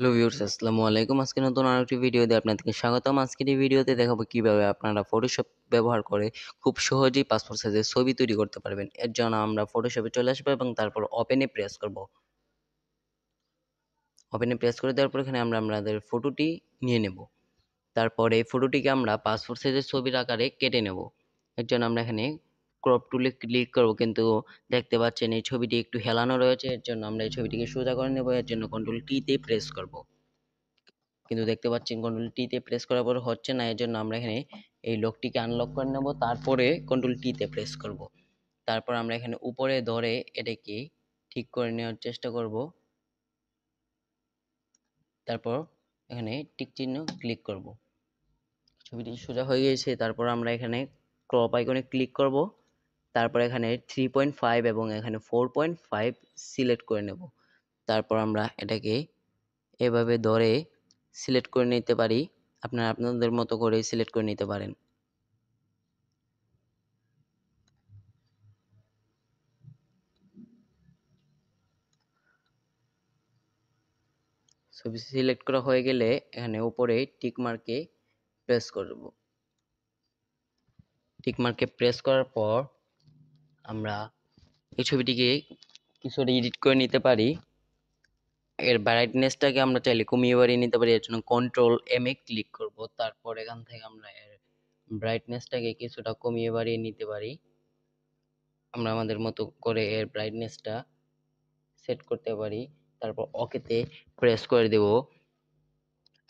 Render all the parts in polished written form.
Hello viewers, আসসালামু আলাইকুম। আজকে নতুন আরেকটি ভিডিওতে আপনাদেরকে স্বাগতম। আজকের এই ভিডিওতে দেখাবো কিভাবে আপনারা ফটোশপ ব্যবহার করে খুব সহজেই পাসপোর্ট সাইজের ছবি তৈরি করতে পারবেন। এর জন্য আমরা ফটোশপে চলে আসবো এবং তারপর ওপেনে প্রেস করব। ওপেনে প্রেস করে দেওয়ার পর এখানে আমরা আমাদের ফটোটি নিয়ে নেব। তারপর এই ফটোটিকে আমরা পাসপোর্ট সাইজের ছবির আকারে কেটে নেব। এর জন্য আমরা এখানে ক্রপ টুলে ক্লিক করব, কিন্তু দেখতে পাচ্ছেন এই ছবিটি একটু হেলানো রয়েছে। এর জন্য আমরা এই ছবিটিকে সোজা করে নেব। এর জন্য কন্ট্রোল টি তে প্রেস করব, কিন্তু দেখতে পাচ্ছেন কন্ট্রোল টি তে প্রেস করার পর হচ্ছে না। এর জন্য আমরা এখানে এই লকটিকে আনলক করে নেব, তারপরে কন্ট্রোল টি তে প্রেস করব। তারপর আমরা এখানে উপরে ধরে এটাকে ঠিক করে নেওয়ার চেষ্টা করব। তারপর এখানে টিক চিহ্ন ক্লিক করব। ছবিটি সোজা হয়ে গেছে। তারপর আমরা এখানে ক্রপ আইকনে ক্লিক করব। তারপর এখানে 3.5 এবং এখানে 4.5 সিলেক্ট করে নেব। তারপর আমরা এটাকে এভাবে ধরে সিলেক্ট করে নিতে পারি। আপনারা আপনাদের মতো করে সিলেক্ট করে নিতে পারেন। ছবি সিলেক্ট করা হয়ে গেলে এখানে উপরে টিক মার্কে প্রেস করব। টিক মার্কে প্রেস করার পর আমরা এই ছবিটিকে কিছুটা এডিট করে নিতে পারি। এর ব্রাইটনেসটাকে আমরা চাইলে কমিয়ে বাড়িয়ে নিতে পারি। এর জন্য কন্ট্রোল এম এ ক্লিক করব। তারপর এখান থেকে আমরা এর ব্রাইটনেসটাকে কিছুটা কমিয়ে বাড়িয়ে নিতে পারি। আমরা আমাদের মতো করে এর ব্রাইটনেসটা সেট করতে পারি। তারপর ওকেতে প্রেস করে দেব।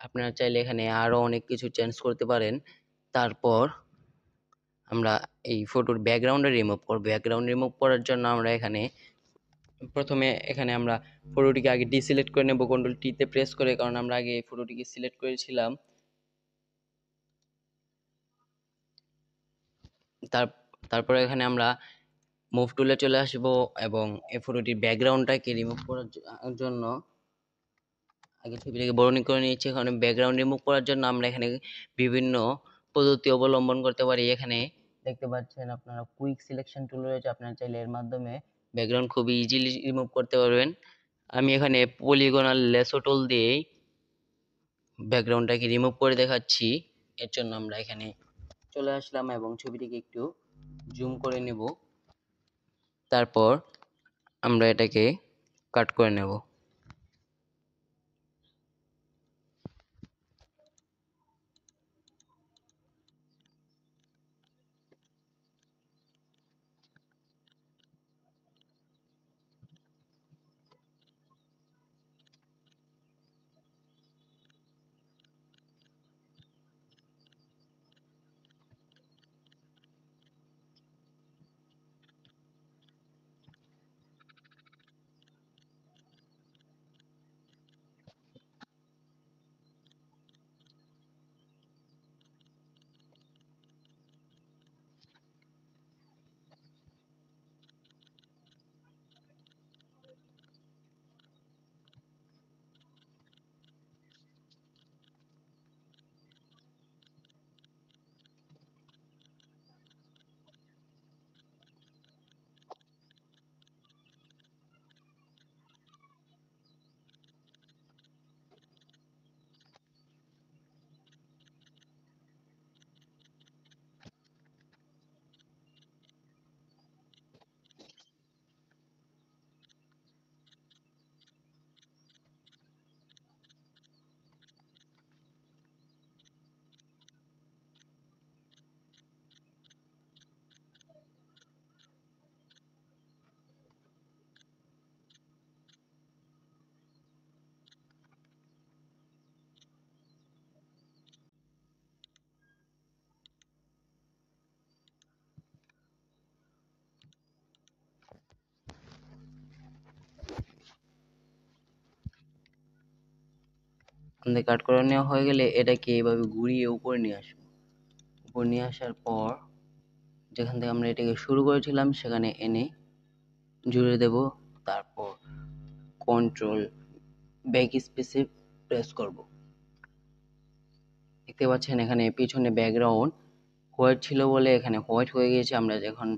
আপনারা চাইলে এখানে আরো অনেক কিছু চেঞ্জ করতে পারেন। তারপর আমরা এই ফটোর ব্যাকগ্রাউন্ড রিমুভ করব। ব্যাকগ্রাউন্ড রিমুভ করার জন্য আমরা প্রথমে এখানে আমরা ফটোটিকে আগে ডিসিলেক্ট করে নেব কন্ট্রোল টি তে প্রেস করে, কারণ আমরা আগে এই ফটোটিকে সিলেক্ট করেছিলাম। তার তারপরে এখানে আমরা মুভ টুলে চলে আসব এবং এই ফটোটির ব্যাকগ্রাউন্ডটাকে রিমুভ করার জন্য আগে ছবিটাকে বর্ণনা করে নিয়েছি। এখানে ব্যাকগ্রাউন্ড রিমুভ করার জন্য আমরা এখানে বিভিন্ন পদ্ধতি অবলম্বন করতে পারি। এখানে দেখতে পাচ্ছেন আপনারা কুইক সিলেকশন টুল রয়েছে, আপনারা চাইলে এর মাধ্যমে ব্যাকগ্রাউন্ড খুবই ইজিলি রিমুভ করতে পারবেন। আমি এখানে পলিগনাল লেসো টুল দিয়ে ব্যাকগ্রাউন্ডটাকে রিমুভ করে দেখাচ্ছি। এর জন্য আমরা এখানে চলে আসলাম এবং ছবিটিকে একটু জুম করে নেব। তারপর আমরা এটাকে কাট করে নেব। আমাদের কাট করে নেওয়া হয়ে গেলে এটাকে এভাবে ঘুরিয়ে উপরে নিয়ে আসবো। উপরে নিয়ে আসার পর যেখান থেকে আমরা এটাকে শুরু করেছিলাম সেখানে এনে জুড়ে দেব। তারপর কন্ট্রোল ব্যাক স্পেসে প্রেস করব। দেখতে পাচ্ছেন এখানে পিছনে ব্যাকগ্রাউন্ড হোয়াইট ছিল বলে এখানে হোয়াইট হয়ে গিয়েছে। আমরা যখন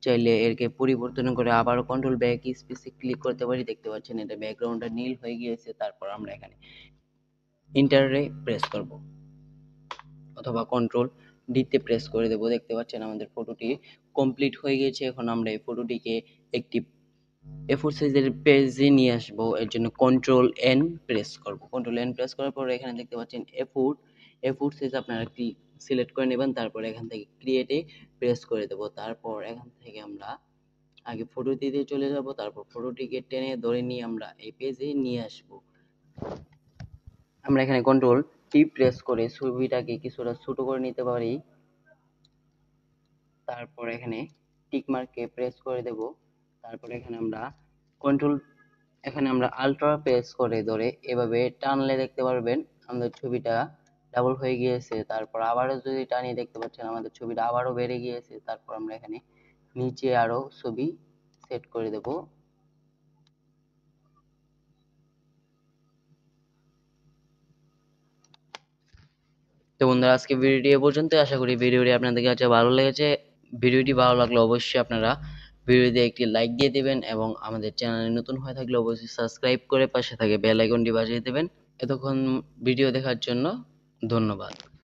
চাইলে এরকে পরিবর্তন করে আবারও কন্ট্রোল ব্যাক স্পেসে ক্লিক করতে পারি। দেখতে পাচ্ছেন এটা ব্যাকগ্রাউন্ডটা নীল হয়ে গিয়েছে। তারপর আমরা এখানে ইন্টারে প্রেস করব অথবা কন্ট্রোল ডিতে প্রেস করে দেব। দেখতে পাচ্ছেন আমাদের ফটোটি কমপ্লিট হয়ে গেছে। এখন আমরা এই ফটোটিকে একটি A4 সাইজের পেজে নিয়ে আসব। এর জন্য কন্ট্রোল এন প্রেস করব। কন্ট্রোল এন প্রেস করার পর এখানে দেখতে পাচ্ছেন A4 সাইজ আপনারা একটি সিলেক্ট করে নেবেন। তারপর এখান থেকে ক্রিয়েটে প্রেস করে দেব। তারপর এখান থেকে আমরা আগে ফটোটিতে চলে যাব। তারপর ফটোটিকে টেনে ধরে নিয়ে আমরা এই পেজে নিয়ে আসব। আমরা এখানে কন্ট্রোল টি প্রেস করে ছবিটাকে কিছুটা ছোট করে নিতে পারি। তারপর এখানে টিক মার্কে প্রেস করে দেব। তারপর এখানে আমরা আলট্রা প্রেস করে ধরে এভাবে টানলে দেখতে পারবেন আমাদের ছবিটা ডাবল হয়ে গিয়েছে। তারপর আবারও যদি টানি দেখতে পাচ্ছেন আমাদের ছবিটা আবারও বেড়ে গিয়েছে। তারপর আমরা এখানে নিচে আরো ছবি সেট করে দেব। তো বন্ধুরা, আজকে ভিডিওটি এ পর্যন্ত। আশা করি ভিডিওটি আপনাদের কাছে ভালো লেগেছে। ভিডিওটি ভালো লাগলে অবশ্যই আপনারা ভিডিওতে একটি লাইক দিয়ে দিবেন এবং আমাদের চ্যানেলে নতুন হয়ে থাকলে অবশ্যই সাবস্ক্রাইব করে পাশে থাকে বেল আইকনটি বাজিয়ে দেবেন। এতক্ষণ ভিডিও দেখার জন্য ধন্যবাদ।